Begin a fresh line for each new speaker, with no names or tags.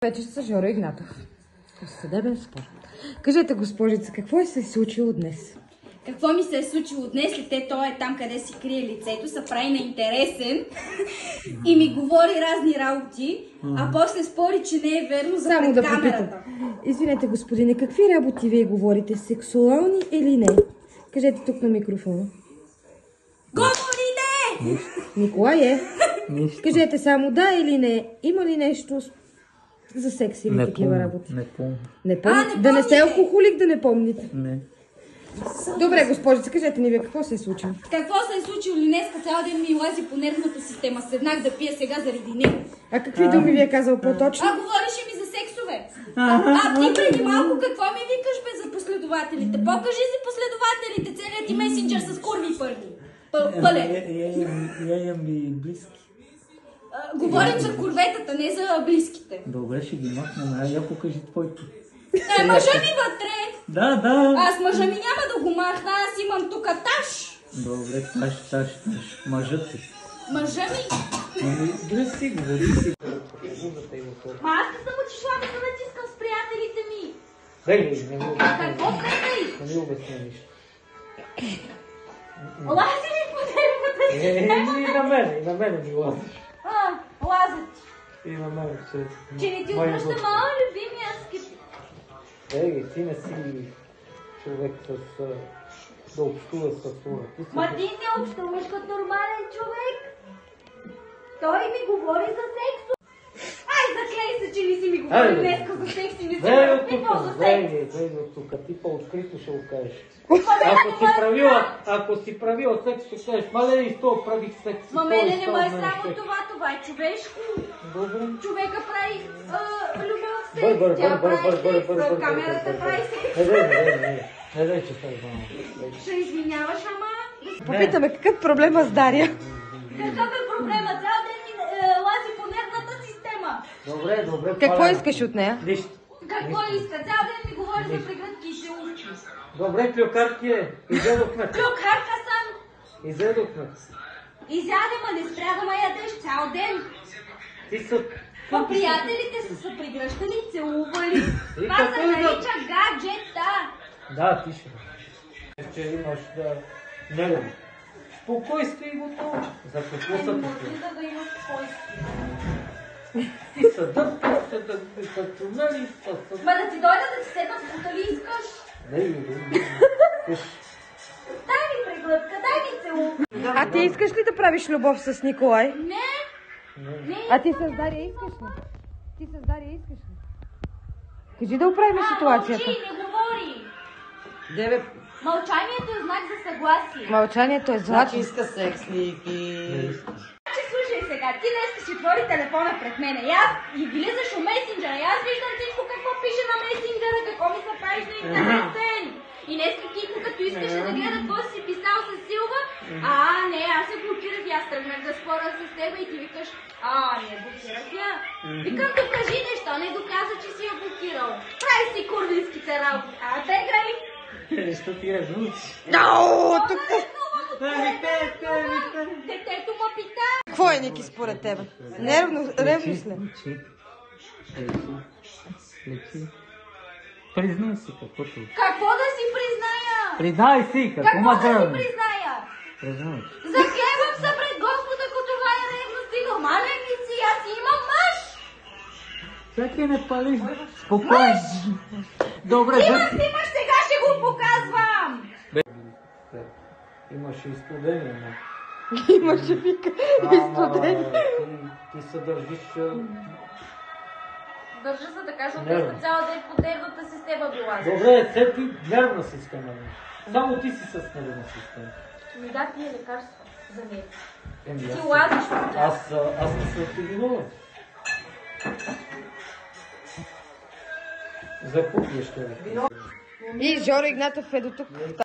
Вече с Жоро Игнатов. Съдебен спор. Кажете, госпожица, какво се е случило днес?
Какво ми се е случило днес? Той е там, къде си крие лицето, се прави на интересен и ми говори разни работи, а после спори, че не е верно за
Само
пред
да
камерата.
попитам. Извинете, господине, какви работи вие говорите? Сексуални или не? Кажете тук на микрофона.
Говорите!
Николай е.
Нищо.
Кажете само да или не. Има ли нещо за секс или такива работи?
Не помня.
Не помните?
не
Да не сте
помните?
алкохолик, да не помните.
Не.
Добре, госпожица, кажете ни вие какво се е случило.
Какво се е случило ли днес? Цял ден ми лази по нервната система. Седнах да пия сега заради него.
А какви думи ви е казал по-точно?
Говореше ми за сексове. Ти преди малко какво ми викаш бе за последователите? Покажи си последователите, целият ти месенджер с курви първи. Пълен.
Я имам и близки.
Говорим за курветата, не за близките.
Добре, ще ги махнем. Я покажи твоето.
Мъжа ми вътре.
Да.
Аз мъжа ми няма да го махна, аз имам тук таш.
Добре, таш. Мъжът си.
Мъжа ми...
Добре си, говори си.
Ма аз не съм отишла да се натискам с приятелите ми.
Не ми
Какво предай?
Не ми обясня нищо.
Лази ми по нервната система.
И на мене ми лазиш.
Лазят.
И на мене,
Че не ти обръща мала любимия скип.
Ти не си човек да общува с хора.
Ма ти не общуваш като нормален човек. Той ми говори за секс. Ай, заклей се, че не си ми говори днеска за секс и не си ми разпитвал за секс.
Дай от тук, ти по-открито ще го кажеш.
Ма
Ако си правила секс, ще кажеш, мале и с това правих секс.
Ма мене не ме е само това е човешко.
Добре.
Човека прави любов в секс, тя прави секс, камерата прави секс.
Не, че се знам.
Ще извиняваш, ама...
Попитаме какъв проблема с Дария.
Какъв е проблема? Цял ден ми лази по нервната система.
Добре.
Какво искаш от нея?
Нищо.
Какво иска? Цял ден ми говори за прегръдки и се учи.
Добре, клюкарки е. Изядохме.
Клюкарка съм.
Изядохме.
Изяде, ма не спря да ме ядеш цял ден.
Ти са...
По приятелите са се прегръщали, целували.
И
Това
какво
се нарича гаджета.
Да, ти ще. Че имаш да... Не. Спокойствие и готово. За какво са
Може ли да има спокойствие?
Ти са дъвка, са тунели, са...
Ма да ти дойда да ти седна в бута ли искаш?
Не.
Дай ми преглътка, дай ми целувка.
А ти искаш ли да правиш любов с Николай?
Не.
А ти с Дария искаш ли? Кажи да оправим ситуацията.
Мълчи, не говори.
Деве,
Мълчанието е знак за съгласие.
мълчанието е злато.
Иска секс, Ники.
Че слушай сега, ти днес ще отвори телефона пред мене и влизаш у месенджера и аз виждам всичко какво пише на месенджера, какво ми се правиш на интересен. И днес Кико, като искаше да гледа какво си писал с Силва, не, аз се блокирах и аз тръгнах да спора с теб и ти викаш, не блокирах я. Викам, докажи нещо, не доказа, че си я блокирал. Прави си курвинските работи, теграй!
Що ти разлучиш?
Детето му пита.
Какво е, Ники, според тебе? Ревност ли?
Лечи. Признай си каквото.
Какво да си призная?
Признай си, какво ма
Какво да си
дръвни?
призная?
Признай.
Заклевам се пред Господа, ако това е ревност и нормален ли си? Аз имам мъж!
Всеки не палиш. Спокойно. Добре,
Имаш, сега ще го показвам!
Имаше и студени, но...
Имаше вика и студени.
Ти се държиш...
Държа се така, защото
Нервно.
иска цял ден по нервната система била.
Добре, все ти нервна система. Само ти си с нервна система.
Ми да пие лекарства за него.
Еми,
Ти лазиш по тях.
Аз не се активирувам. За купи ще.
И Жоро Игнатов е до тук.